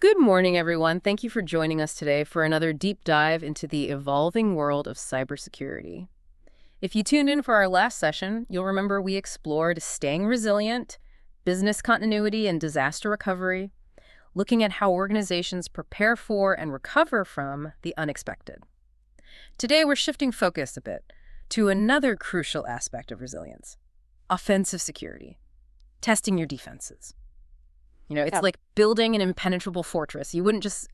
Good morning, everyone. Thank you for joining us today for another deep dive into the evolving world of cybersecurity. If you tuned in for our last session, you'll remember we explored staying resilient, business continuity, and disaster recovery, looking at how organizations prepare for and recover from the unexpected. Today, we're shifting focus a bit to another crucial aspect of resilience: offensive security, testing your defenses. It's like building an impenetrable fortress. You wouldn't just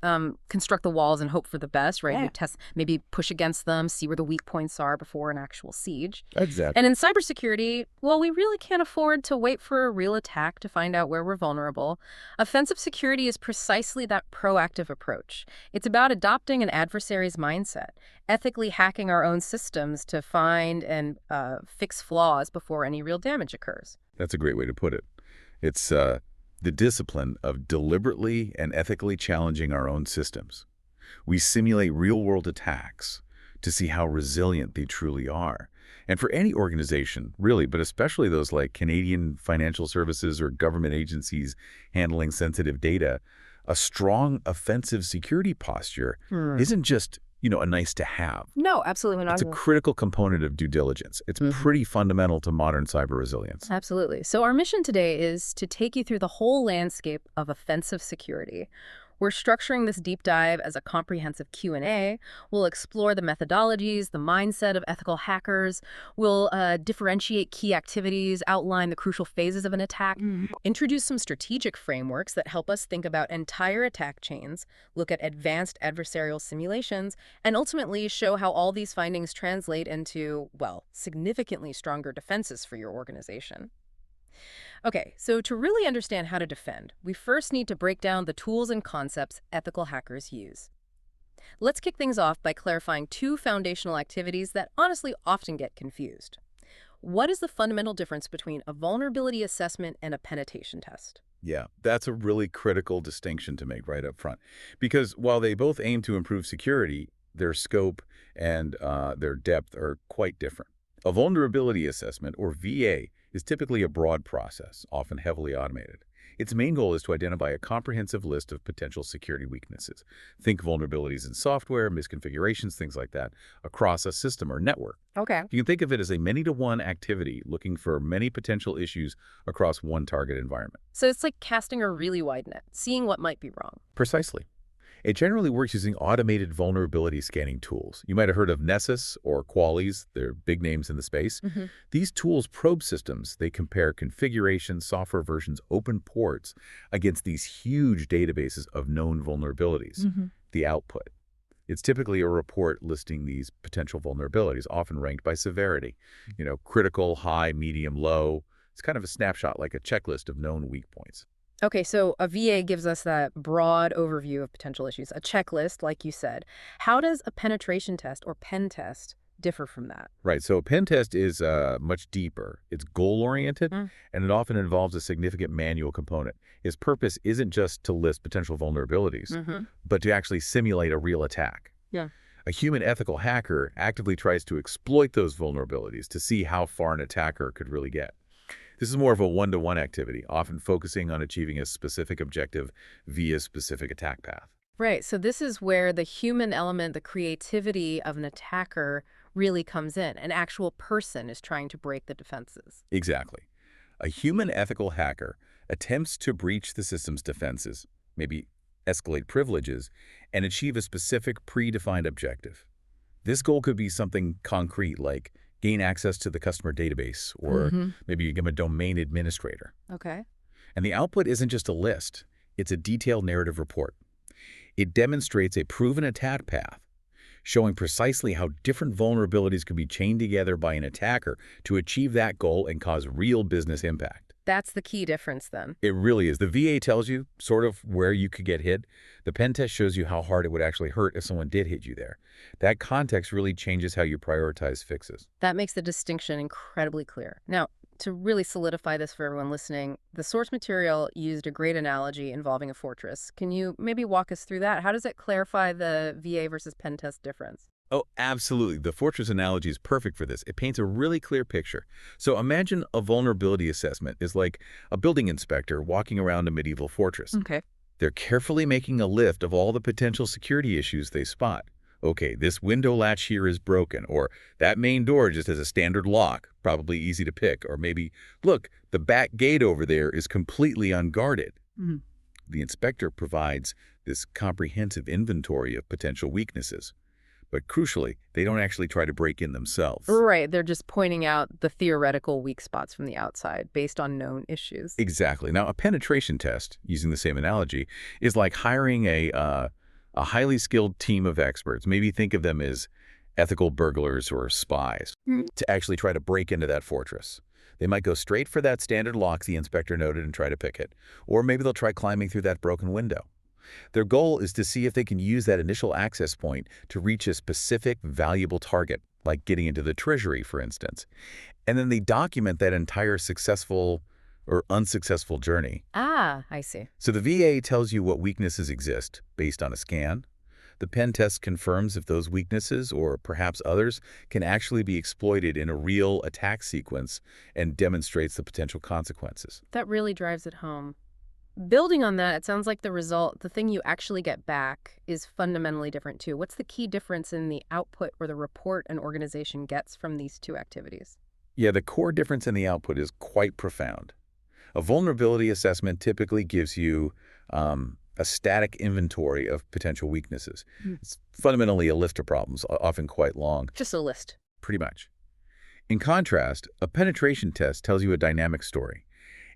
construct the walls and hope for the best, right? Yeah. You test, maybe push against them, see where the weak points are before an actual siege. Exactly. And in cybersecurity, well, we really can't afford to wait for a real attack to find out where we're vulnerable. Offensive security is precisely that proactive approach. It's about adopting an adversary's mindset, ethically hacking our own systems to find and fix flaws before any real damage occurs. That's a great way to put it. It's the discipline of deliberately and ethically challenging our own systems. We simulate real-world attacks to see how resilient they truly are. And for any organization, really, but especially those like Canadian financial services or government agencies handling sensitive data, a strong offensive security posture isn't just a nice to have. No, absolutely not. It's a critical component of due diligence. It's pretty fundamental to modern cyber resilience. Absolutely. So our mission today is to take you through the whole landscape of offensive security. We're structuring this deep dive as a comprehensive Q&A. We'll explore the methodologies, the mindset of ethical hackers. We'll differentiate key activities, outline the crucial phases of an attack, introduce some strategic frameworks that help us think about entire attack chains, look at advanced adversarial simulations, and ultimately show how all these findings translate into, well, significantly stronger defenses for your organization. Okay, so to really understand how to defend, we first need to break down the tools and concepts ethical hackers use. Let's kick things off by clarifying two foundational activities that honestly often get confused. What is the fundamental difference between a vulnerability assessment and a penetration test? Yeah, that's a really critical distinction to make right up front. Because while they both aim to improve security, their scope and their depth are quite different. A vulnerability assessment, or VA, is typically a broad process, often heavily automated. Its main goal is to identify a comprehensive list of potential security weaknesses. Think vulnerabilities in software, misconfigurations, things like that, across a system or network. Okay. You can think of it as a many-to-one activity looking for many potential issues across one target environment. So it's like casting a really wide net, seeing what might be wrong. Precisely. It generally works using automated vulnerability scanning tools. You might have heard of Nessus or Qualys. They're big names in the space. These tools probe systems. They compare configurations, software versions, open ports against these huge databases of known vulnerabilities. The output. It's typically a report listing these potential vulnerabilities, often ranked by severity. Critical, high, medium, low. It's kind of a snapshot, like a checklist of known weak points. Okay, so a VA gives us that broad overview of potential issues, a checklist, like you said. How does a penetration test or pen test differ from that? Right, so a pen test is much deeper. It's goal-oriented, and it often involves a significant manual component. Its purpose isn't just to list potential vulnerabilities, but to actually simulate a real attack. Yeah. A human ethical hacker actively tries to exploit those vulnerabilities to see how far an attacker could really get. This is more of a one-to-one activity, often focusing on achieving a specific objective via a specific attack path. Right, so this is where the human element, the creativity of an attacker really comes in. An actual person is trying to break the defenses. Exactly. A human ethical hacker attempts to breach the system's defenses, maybe escalate privileges, and achieve a specific predefined objective. This goal could be something concrete, like gain access to the customer database, or maybe you give them a domain administrator. Okay. And the output isn't just a list. It's a detailed narrative report. It demonstrates a proven attack path, showing precisely how different vulnerabilities can be chained together by an attacker to achieve that goal and cause real business impact. That's the key difference then. It really is. The VA tells you sort of where you could get hit. The pen test shows you how hard it would actually hurt if someone did hit you there. That context really changes how you prioritize fixes. That makes the distinction incredibly clear. Now, to really solidify this for everyone listening, the source material used a great analogy involving a fortress. Can you maybe walk us through that? How does it clarify the VA versus pen test difference? Oh, absolutely. The fortress analogy is perfect for this. It paints a really clear picture. So imagine a vulnerability assessment is like a building inspector walking around a medieval fortress. Okay. They're carefully making a list of all the potential security issues they spot. Okay, this window latch here is broken, or that main door just has a standard lock, probably easy to pick, or maybe, look, the back gate over there is completely unguarded. Mhm. The inspector provides this comprehensive inventory of potential weaknesses. But crucially, they don't actually try to break in themselves. Right, they're just pointing out the theoretical weak spots from the outside based on known issues. Exactly. Now, a penetration test, using the same analogy, is like hiring a highly skilled team of experts. Maybe think of them as ethical burglars or spies to actually try to break into that fortress. They might go straight for that standard lock the inspector noted and try to pick it. Or maybe they'll try climbing through that broken window. Their goal is to see if they can use that initial access point to reach a specific, valuable target, like getting into the treasury, for instance. And then they document that entire successful or unsuccessful journey. Ah, I see. So the VA tells you what weaknesses exist based on a scan. The pen test confirms if those weaknesses, or perhaps others, can actually be exploited in a real attack sequence and demonstrates the potential consequences. That really drives it home. Building on that, it sounds like the result, the thing you actually get back, is fundamentally different too. What's the key difference in the output or the report an organization gets from these two activities? Yeah, the core difference in the output is quite profound. A vulnerability assessment typically gives you a static inventory of potential weaknesses. It's fundamentally a list of problems, often quite long. Just a list. Pretty much. In contrast, a penetration test tells you a dynamic story.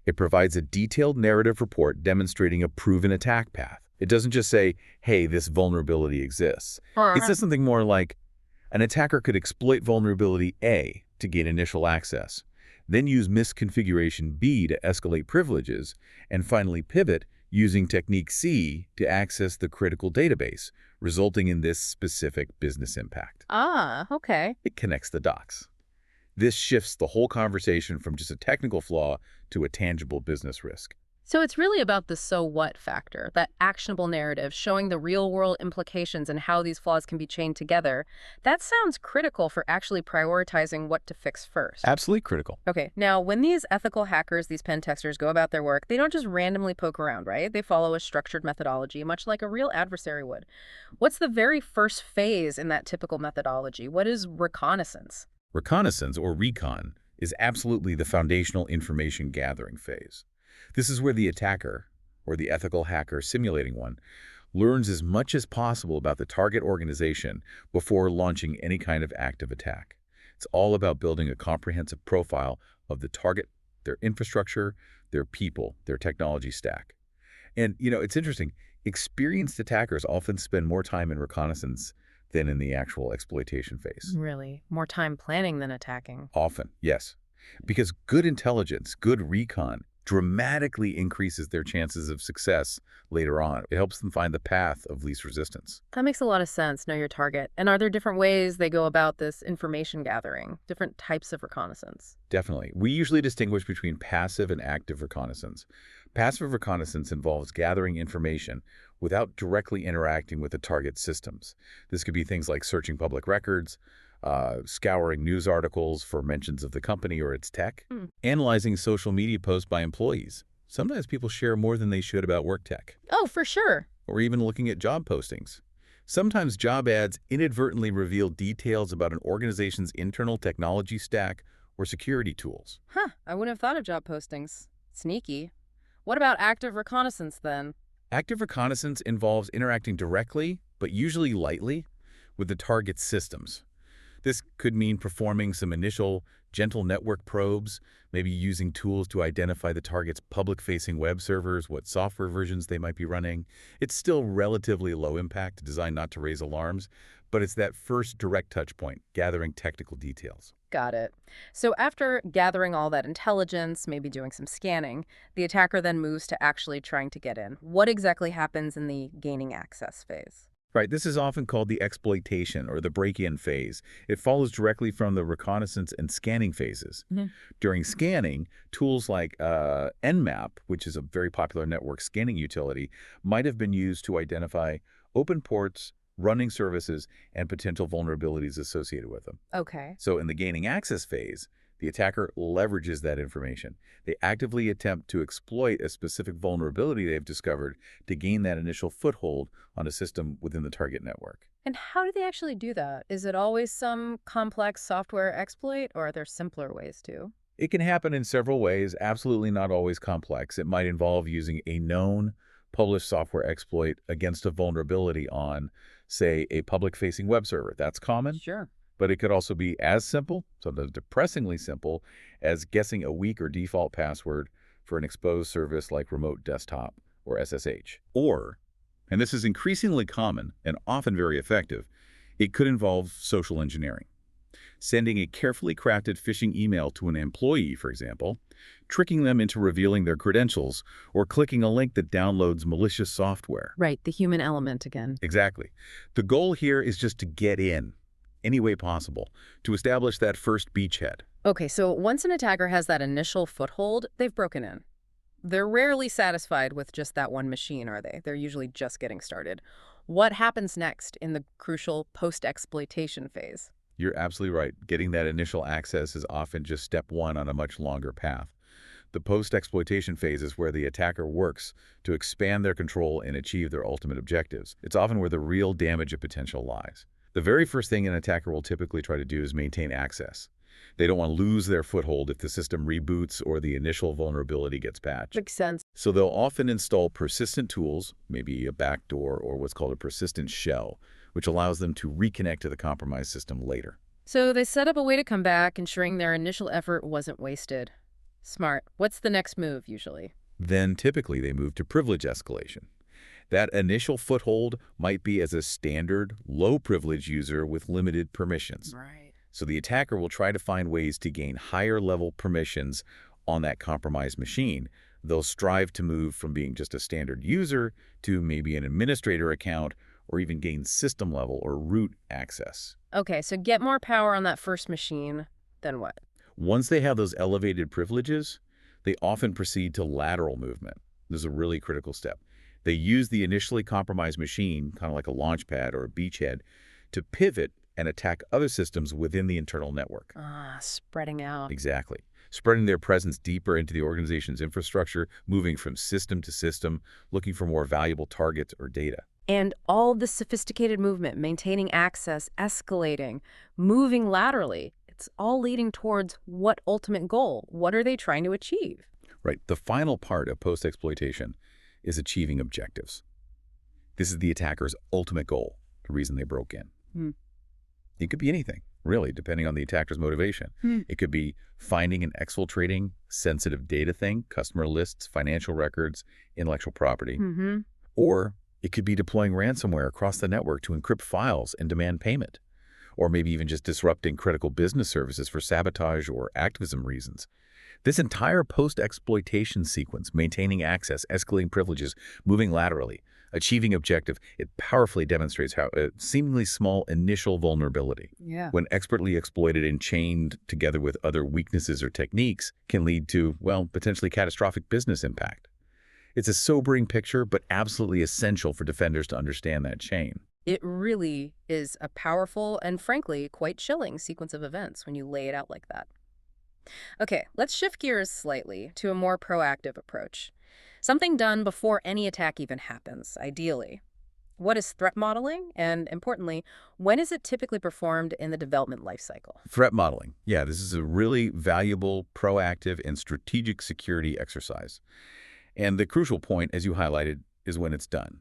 It provides a detailed narrative report demonstrating a proven attack path. It doesn't just say, hey, this vulnerability exists. It says something more like, an attacker could exploit vulnerability A to gain initial access, then use misconfiguration B to escalate privileges, and finally pivot using technique C to access the critical database, resulting in this specific business impact. Ah, okay. It connects the dots. This shifts the whole conversation from just a technical flaw to a tangible business risk. So it's really about the so what factor, that actionable narrative showing the real world implications and how these flaws can be chained together. That sounds critical for actually prioritizing what to fix first. Absolutely critical. Okay, now when these ethical hackers, these pen testers, go about their work, they don't just randomly poke around, right? They follow a structured methodology, much like a real adversary would. What's the very first phase in that typical methodology? What is reconnaissance? Reconnaissance, or recon, is absolutely the foundational information gathering phase. This is where the attacker, or the ethical hacker simulating one, learns as much as possible about the target organization before launching any kind of active attack. It's all about building a comprehensive profile of the target, their infrastructure, their people, their technology stack. And, it's interesting. Experienced attackers often spend more time in reconnaissance than in the actual exploitation phase. Really? More time planning than attacking? Often, yes. Because good intelligence, good recon, dramatically increases their chances of success later on. It helps them find the path of least resistance. That makes a lot of sense, know your target. And are there different ways they go about this information gathering, different types of reconnaissance? Definitely. We usually distinguish between passive and active reconnaissance. Passive reconnaissance involves gathering information without directly interacting with the target systems. This could be things like searching public records, scouring news articles for mentions of the company or its tech, analyzing social media posts by employees. Sometimes people share more than they should about work tech. Oh, for sure. Or even looking at job postings. Sometimes job ads inadvertently reveal details about an organization's internal technology stack or security tools. Huh, I wouldn't have thought of job postings. Sneaky. What about active reconnaissance then? Active reconnaissance involves interacting directly, but usually lightly, with the target's systems. This could mean performing some initial gentle network probes, maybe using tools to identify the target's public-facing web servers, what software versions they might be running. It's still relatively low impact, designed not to raise alarms, but it's that first direct touch point, gathering technical details. Got it. So after gathering all that intelligence, maybe doing some scanning, the attacker then moves to actually trying to get in. What exactly happens in the gaining access phase? Right, this is often called the exploitation or the break-in phase. It follows directly from the reconnaissance and scanning phases. During scanning, tools like Nmap, which is a very popular network scanning utility, might have been used to identify open ports, running services, and potential vulnerabilities associated with them. Okay. So in the gaining access phase, The attacker leverages that information. They actively attempt to exploit a specific vulnerability they've discovered to gain that initial foothold on a system within the target network. And how do they actually do that? Is it always some complex software exploit, or are there simpler ways too? It can happen in several ways, absolutely not always complex. It might involve using a known published software exploit against a vulnerability on, say, a public-facing web server. That's common, Sure. but it could also be as simple, sometimes depressingly simple, as guessing a weak or default password for an exposed service like remote desktop or SSH. Or, and this is increasingly common and often very effective, it could involve social engineering. Sending a carefully crafted phishing email to an employee, for example, tricking them into revealing their credentials, or clicking a link that downloads malicious software. Right, the human element again. Exactly. The goal here is just to get in, any way possible, to establish that first beachhead. Okay, so once an attacker has that initial foothold, they've broken in. They're rarely satisfied with just that one machine, are they? They're usually just getting started. What happens next in the crucial post-exploitation phase? You're absolutely right. Getting that initial access is often just step one on a much longer path. The post-exploitation phase is where the attacker works to expand their control and achieve their ultimate objectives. It's often where the real damage of potential lies. The very first thing an attacker will typically try to do is maintain access. They don't want to lose their foothold if the system reboots or the initial vulnerability gets patched. Makes sense. So they'll often install persistent tools, maybe a backdoor or what's called a persistent shell, which allows them to reconnect to the compromised system later. So they set up a way to come back, ensuring their initial effort wasn't wasted. Smart. What's the next move, usually? Then typically they move to privilege escalation. That initial foothold might be as a standard, low-privilege user with limited permissions. Right. So the attacker will try to find ways to gain higher-level permissions on that compromised machine. They'll strive to move from being just a standard user to maybe an administrator account, or even gain system-level or root access. Okay, so get more power on that first machine, then what? Once they have those elevated privileges, they often proceed to lateral movement. This is a really critical step. They use the initially compromised machine, kind of like a launch pad or a beachhead, to pivot and attack other systems within the internal network. Spreading out. Exactly. Spreading their presence deeper into the organization's infrastructure, moving from system to system, looking for more valuable targets or data. And all this sophisticated movement, maintaining access, escalating, moving laterally, it's all leading towards what ultimate goal? What are they trying to achieve? Right. The final part of post-exploitation is achieving objectives. This is the attacker's ultimate goal, the reason they broke in. It could be anything, really, depending on the attacker's motivation. It could be finding and exfiltrating sensitive data thing, customer lists, financial records, intellectual property. Or it could be deploying ransomware across the network to encrypt files and demand payment. Or maybe even just disrupting critical business services for sabotage or activism reasons. This entire post-exploitation sequence, maintaining access, escalating privileges, moving laterally, achieving objective, it powerfully demonstrates how a seemingly small initial vulnerability, when expertly exploited and chained together with other weaknesses or techniques, can lead to, well, potentially catastrophic business impact. It's a sobering picture, but absolutely essential for defenders to understand that chain. It really is a powerful and, frankly, quite chilling sequence of events when you lay it out like that. Okay, let's shift gears slightly to a more proactive approach. Something done before any attack even happens, ideally. What is threat modeling? And importantly, when is it typically performed in the development lifecycle? Threat modeling. Yeah, this is a really valuable, proactive, and strategic security exercise. And the crucial point, as you highlighted, is when it's done.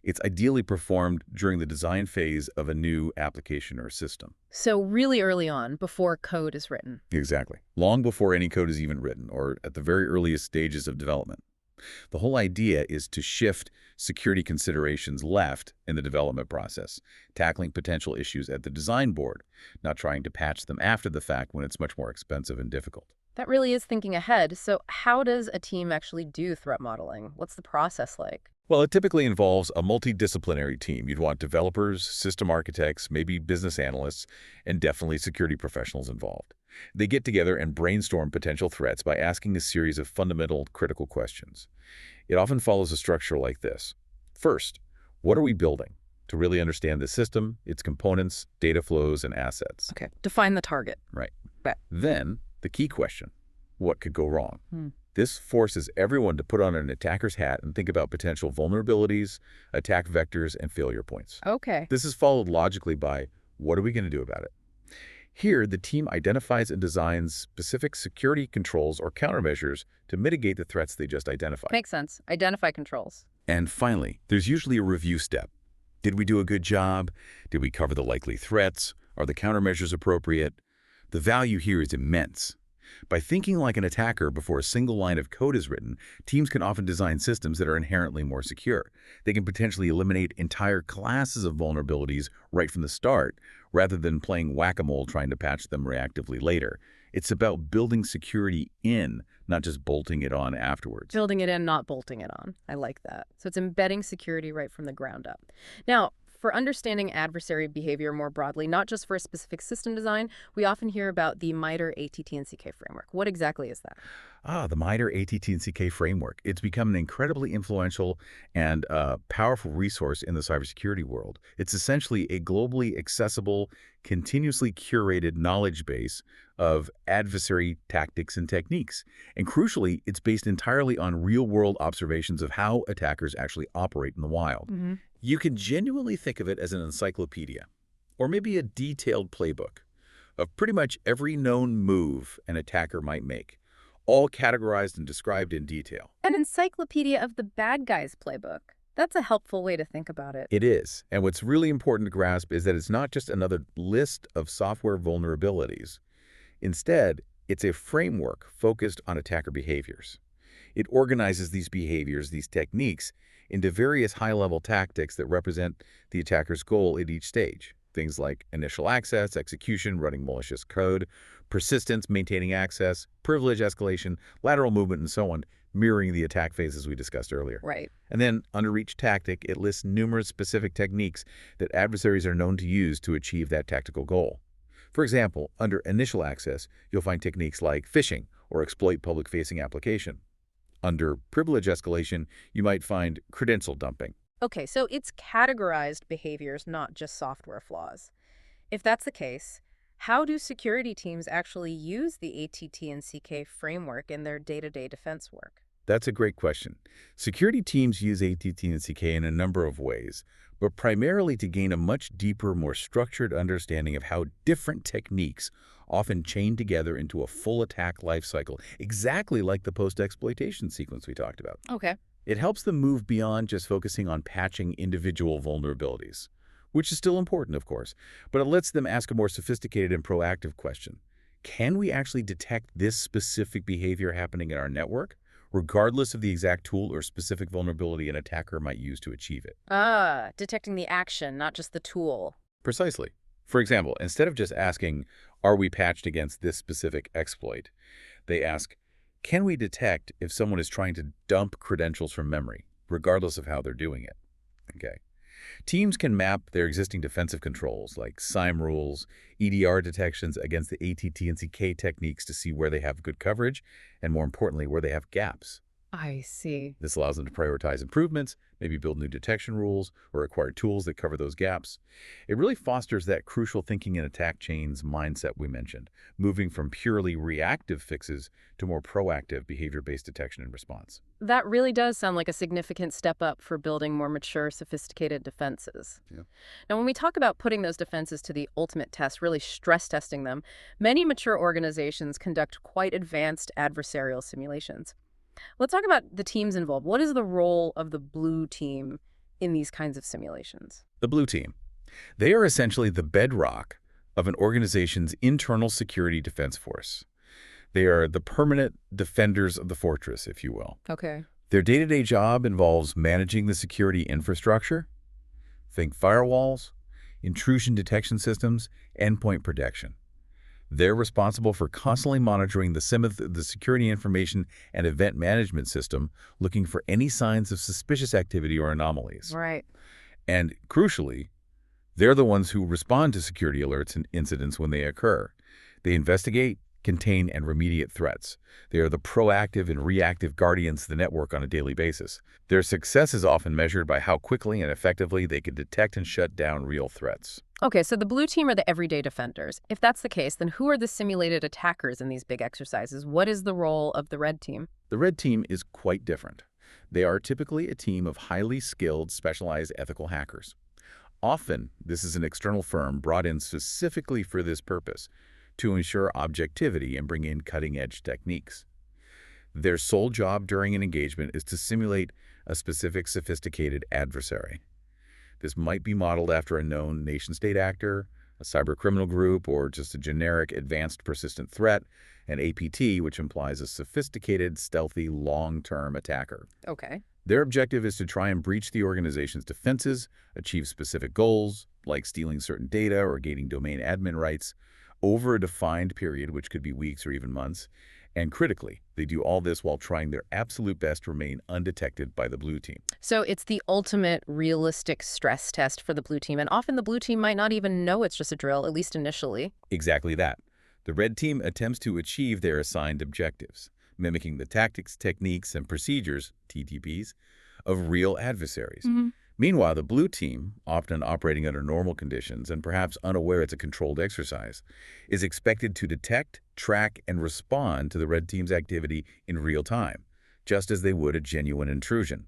It's ideally performed during the design phase of a new application or system. So really early on, before code is written. Exactly. Long before any code is even written, or at the very earliest stages of development. The whole idea is to shift security considerations left in the development process, tackling potential issues at the design board, not trying to patch them after the fact when it's much more expensive and difficult. That really is thinking ahead. So how does a team actually do threat modeling? What's the process like? Well, it typically involves a multidisciplinary team. You'd want developers, system architects, maybe business analysts, and definitely security professionals involved. They get together and brainstorm potential threats by asking a series of fundamental critical questions. It often follows a structure like this. First, what are we building? To really understand the system, its components, data flows, and assets. Okay, define the target. Right. Bet. Then, The key question, what could go wrong? Hmm. This forces everyone to put on an attacker's hat and think about potential vulnerabilities, attack vectors, and failure points. Okay. This is followed logically by, what are we going to do about it? Here, the team identifies and designs specific security controls or countermeasures to mitigate the threats they just identified. Makes sense. Identify controls. And finally, there's usually a review step. Did we do a good job? Did we cover the likely threats? Are the countermeasures appropriate? The value here is immense. By thinking like an attacker before a single line of code is written, teams can often design systems that are inherently more secure. They can potentially eliminate entire classes of vulnerabilities right from the start, rather than playing whack-a-mole trying to patch them reactively later. It's about building security in, not just bolting it on afterwards. Building it in, not bolting it on. I like that. So it's embedding security right from the ground up. Now, for understanding adversary behavior more broadly, not just for a specific system design, we often hear about the MITRE ATT&CK framework. What exactly is that? The MITRE ATT&CK framework. It's become an incredibly influential and powerful resource in the cybersecurity world. It's essentially a globally accessible, continuously curated knowledge base of adversary tactics and techniques. And crucially, it's based entirely on real-world observations of how attackers actually operate in the wild. Mm-hmm. You can genuinely think of it as an encyclopedia, or maybe a detailed playbook of pretty much every known move an attacker might make, all categorized and described in detail. An encyclopedia of the bad guy's playbook. That's a helpful way to think about it. It is. And what's really important to grasp is that it's not just another list of software vulnerabilities. Instead, it's a framework focused on attacker behaviors. It organizes these behaviors, these techniques, into various high-level tactics that represent the attacker's goal at each stage. Things like initial access, execution, running malicious code, persistence, maintaining access, privilege escalation, lateral movement, and so on, mirroring the attack phases we discussed earlier. Right. And then, under each tactic, it lists numerous specific techniques that adversaries are known to use to achieve that tactical goal. For example, under initial access, you'll find techniques like phishing or exploit public-facing application. Under privilege escalation, you might find credential dumping. Okay, so it's categorized behaviors, not just software flaws. If that's the case, how do security teams actually use the ATT&CK framework in their day-to-day defense work? That's a great question. Security teams use ATT&CK in a number of ways, but primarily to gain a much deeper, more structured understanding of how different techniques often chain together into a full attack lifecycle, exactly like the post-exploitation sequence we talked about. Okay. It helps them move beyond just focusing on patching individual vulnerabilities, which is still important, of course, but it lets them ask a more sophisticated and proactive question. Can we actually detect this specific behavior happening in our network, regardless of the exact tool or specific vulnerability an attacker might use to achieve it? Detecting the action, not just the tool. Precisely. For example, instead of just asking, are we patched against this specific exploit, they ask, can we detect if someone is trying to dump credentials from memory, regardless of how they're doing it? Okay. Teams can map their existing defensive controls like SIME rules, EDR detections against the ATT&CK techniques to see where they have good coverage and, more importantly, where they have gaps. I see. This allows them to prioritize improvements, maybe build new detection rules, or acquire tools that cover those gaps. It really fosters that crucial thinking in attack chains mindset we mentioned, moving from purely reactive fixes to more proactive behavior-based detection and response. That really does sound like a significant step up for building more mature, sophisticated defenses. Yeah. Now, when we talk about putting those defenses to the ultimate test, really stress testing them, many mature organizations conduct quite advanced adversarial simulations. Let's talk about the teams involved. What is the role of the blue team in these kinds of simulations? The blue team. They are essentially the bedrock of an organization's internal security defense force. They are the permanent defenders of the fortress, if you will. Okay. Their day-to-day job involves managing the security infrastructure, think firewalls, intrusion detection systems, endpoint protection. They're responsible for constantly monitoring the security information and event management system, looking for any signs of suspicious activity or anomalies. Right. And crucially, they're the ones who respond to security alerts and incidents when they occur. They investigate, contain and remediate threats. They are the proactive and reactive guardians of the network on a daily basis. Their success is often measured by how quickly and effectively they can detect and shut down real threats. Okay, so the blue team are the everyday defenders. If that's the case, then who are the simulated attackers in these big exercises? What is the role of the red team? The red team is quite different. They are typically a team of highly skilled, specialized ethical hackers. Often, this is an external firm brought in specifically for this purpose, to ensure objectivity and bring in cutting-edge techniques. Their sole job during an engagement is to simulate a specific sophisticated adversary. This might be modeled after a known nation-state actor, a cybercriminal group, or just a generic advanced persistent threat, an APT, which implies a sophisticated, stealthy, long-term attacker. Okay. Their objective is to try and breach the organization's defenses, achieve specific goals, like stealing certain data or gaining domain admin rights, over a defined period, which could be weeks or even months. And critically, they do all this while trying their absolute best to remain undetected by the blue team. So it's the ultimate realistic stress test for the blue team, and often the blue team might not even know it's just a drill, at least initially. Exactly that. The red team attempts to achieve their assigned objectives, mimicking the tactics, techniques, and procedures, TTPs, of real adversaries. Meanwhile, the blue team, often operating under normal conditions and perhaps unaware it's a controlled exercise, is expected to detect, track, and respond to the red team's activity in real time, just as they would a genuine intrusion.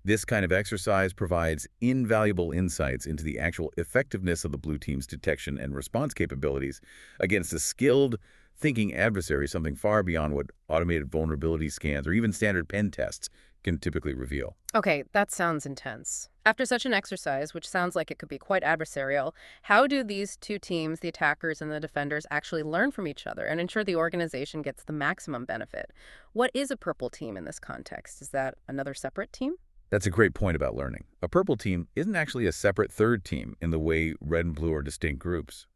This kind of exercise provides invaluable insights into the actual effectiveness of the blue team's detection and response capabilities against a skilled, thinking adversary, something far beyond what automated vulnerability scans or even standard pen tests can typically reveal. Okay, that sounds intense. After such an exercise, which sounds like it could be quite adversarial, how do these two teams, the attackers and the defenders, actually learn from each other and ensure the organization gets the maximum benefit? What is a purple team in this context? Is that another separate team? That's a great point about learning. A purple team isn't actually a separate third team in the way red and blue are distinct groups.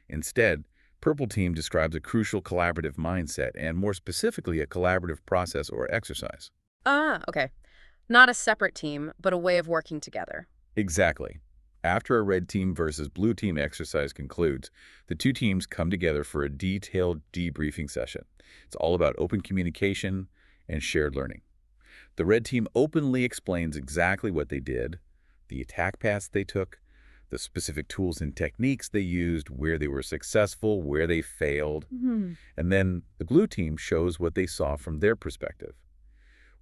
Instead, purple team describes a crucial collaborative mindset and, more specifically, a collaborative process or exercise. Ah, okay. Not a separate team, but a way of working together. Exactly. After a red team versus blue team exercise concludes, the two teams come together for a detailed debriefing session. It's all about open communication and shared learning. The red team openly explains exactly what they did, the attack paths they took, the specific tools and techniques they used, where they were successful, where they failed. And then the blue team shows what they saw from their perspective.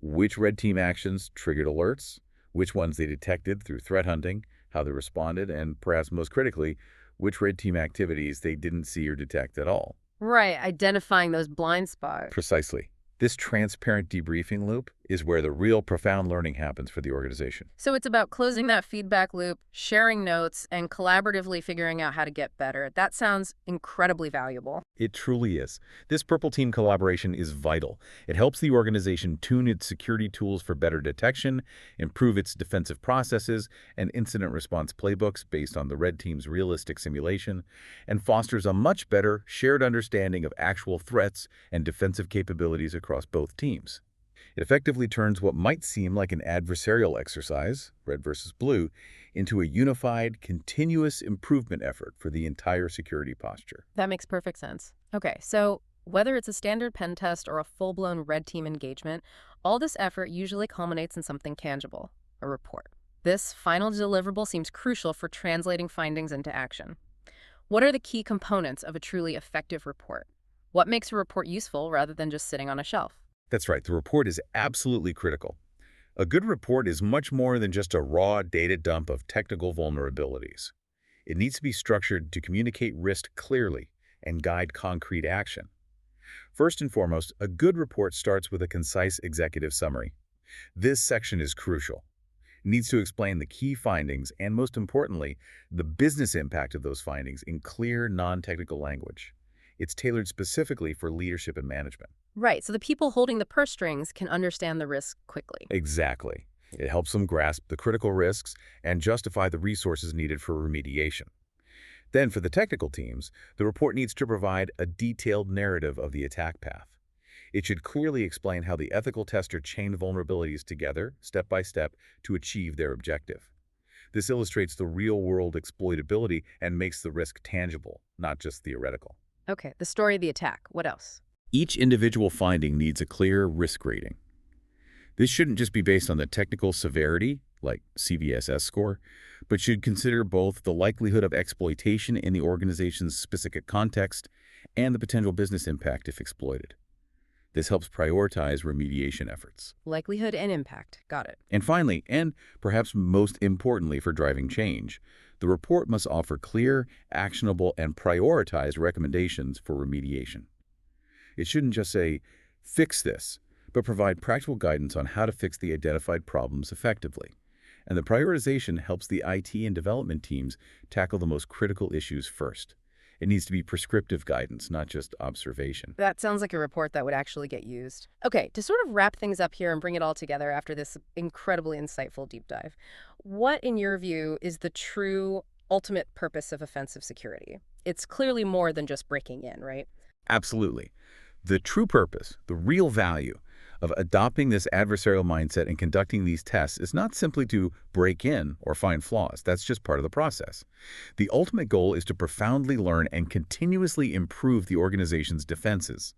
Which red team actions triggered alerts, which ones they detected through threat hunting, how they responded, and perhaps most critically, which red team activities they didn't see or detect at all. Right, identifying those blind spots. Precisely. This transparent debriefing loop is where the real profound learning happens for the organization. So it's about closing that feedback loop, sharing notes, and collaboratively figuring out how to get better. That sounds incredibly valuable. It truly is. This purple team collaboration is vital. It helps the organization tune its security tools for better detection, improve its defensive processes and incident response playbooks based on the red team's realistic simulation, and fosters a much better shared understanding of actual threats and defensive capabilities across both teams. It effectively turns what might seem like an adversarial exercise, red versus blue, into a unified, continuous improvement effort for the entire security posture. That makes perfect sense. Okay, so whether it's a standard pen test or a full-blown red team engagement, all this effort usually culminates in something tangible, a report. This final deliverable seems crucial for translating findings into action. What are the key components of a truly effective report? What makes a report useful rather than just sitting on a shelf? That's right, the report is absolutely critical. A good report is much more than just a raw data dump of technical vulnerabilities. It needs to be structured to communicate risk clearly and guide concrete action. First and foremost, a good report starts with a concise executive summary. This section is crucial. It needs to explain the key findings and, most importantly, the business impact of those findings in clear, non-technical language. It's tailored specifically for leadership and management. Right, so the people holding the purse strings can understand the risk quickly. Exactly. It helps them grasp the critical risks and justify the resources needed for remediation. Then, for the technical teams, the report needs to provide a detailed narrative of the attack path. It should clearly explain how the ethical tester chained vulnerabilities together, step by step, to achieve their objective. This illustrates the real-world exploitability and makes the risk tangible, not just theoretical. Okay, the story of the attack. What else? Each individual finding needs a clear risk rating. This shouldn't just be based on the technical severity, like CVSS score, but should consider both the likelihood of exploitation in the organization's specific context and the potential business impact if exploited. This helps prioritize remediation efforts. Likelihood and impact. Got it. And finally, and perhaps most importantly for driving change, the report must offer clear, actionable, and prioritized recommendations for remediation. It shouldn't just say, fix this, but provide practical guidance on how to fix the identified problems effectively. And the prioritization helps the IT and development teams tackle the most critical issues first. It needs to be prescriptive guidance, not just observation. That sounds like a report that would actually get used. Okay, to sort of wrap things up here and bring it all together after this incredibly insightful deep dive, what, in your view, is the true ultimate purpose of offensive security? It's clearly more than just breaking in, right? Absolutely. The true purpose, the real value of adopting this adversarial mindset and conducting these tests is not simply to break in or find flaws. That's just part of the process. The ultimate goal is to profoundly learn and continuously improve the organization's defenses.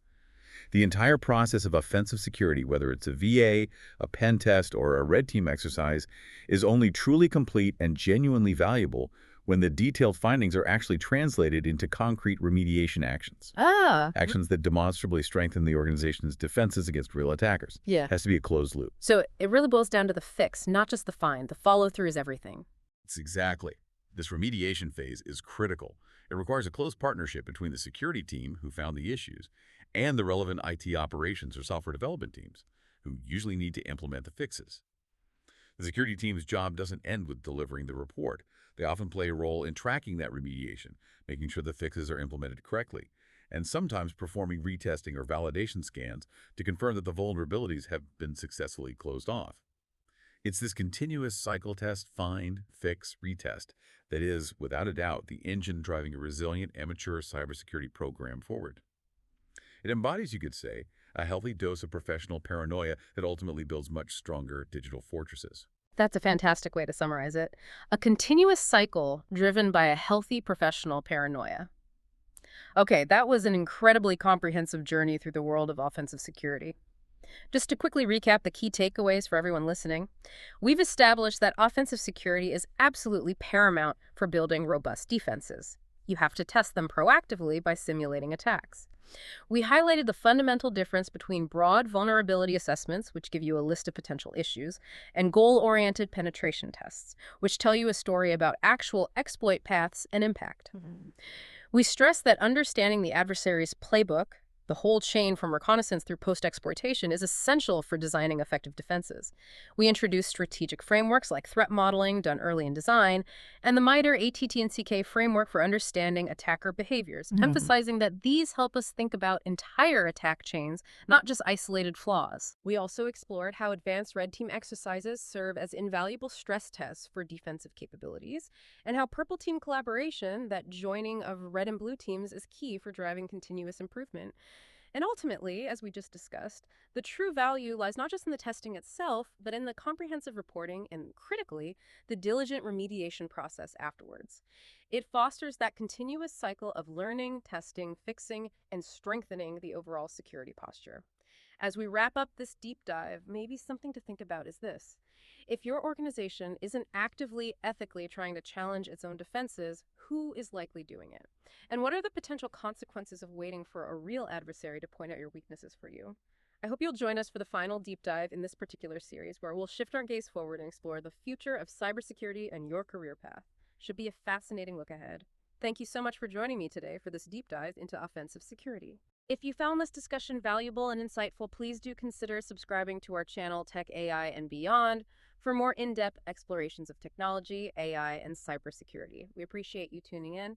The entire process of offensive security, whether it's a VA, a pen test, or a red team exercise, is only truly complete and genuinely valuable when the detailed findings are actually translated into concrete remediation actions. Actions that demonstrably strengthen the organization's defenses against real attackers. Yeah. Has to be a closed loop. So it really boils down to the fix, not just the find. The follow-through is everything. It's exactly. This remediation phase is critical. It requires a close partnership between the security team, who found the issues, and the relevant IT operations or software development teams, who usually need to implement the fixes. The security team's job doesn't end with delivering the report. They often play a role in tracking that remediation, making sure the fixes are implemented correctly, and sometimes performing retesting or validation scans to confirm that the vulnerabilities have been successfully closed off. It's this continuous cycle test, find, fix, retest that is, without a doubt, the engine driving a resilient, amateur cybersecurity program forward. It embodies, you could say, a healthy dose of professional paranoia that ultimately builds much stronger digital fortresses. That's a fantastic way to summarize it. A continuous cycle driven by a healthy professional paranoia. Okay, that was an incredibly comprehensive journey through the world of offensive security. Just to quickly recap the key takeaways for everyone listening, we've established that offensive security is absolutely paramount for building robust defenses. You have to test them proactively by simulating attacks. We highlighted the fundamental difference between broad vulnerability assessments, which give you a list of potential issues, and goal-oriented penetration tests, which tell you a story about actual exploit paths and impact. We stress that understanding the adversary's playbook, the whole chain from reconnaissance through post-exploitation, is essential for designing effective defenses. We introduced strategic frameworks like threat modeling, done early in design, and the MITRE ATT&CK framework for understanding attacker behaviors, emphasizing that these help us think about entire attack chains, not just isolated flaws. We also explored how advanced red team exercises serve as invaluable stress tests for defensive capabilities, and how purple team collaboration, that joining of red and blue teams, is key for driving continuous improvement. And ultimately, as we just discussed, the true value lies not just in the testing itself, but in the comprehensive reporting and, critically, the diligent remediation process afterwards. It fosters that continuous cycle of learning, testing, fixing, and strengthening the overall security posture. As we wrap up this deep dive, maybe something to think about is this. If your organization isn't actively, ethically trying to challenge its own defenses, who is likely doing it? And what are the potential consequences of waiting for a real adversary to point out your weaknesses for you? I hope you'll join us for the final deep dive in this particular series, where we'll shift our gaze forward and explore the future of cybersecurity and your career path. Should be a fascinating look ahead. Thank you so much for joining me today for this deep dive into offensive security. If you found this discussion valuable and insightful, please do consider subscribing to our channel, Tech, AI, and Beyond, for more in-depth explorations of technology, AI, and cybersecurity. We appreciate you tuning in.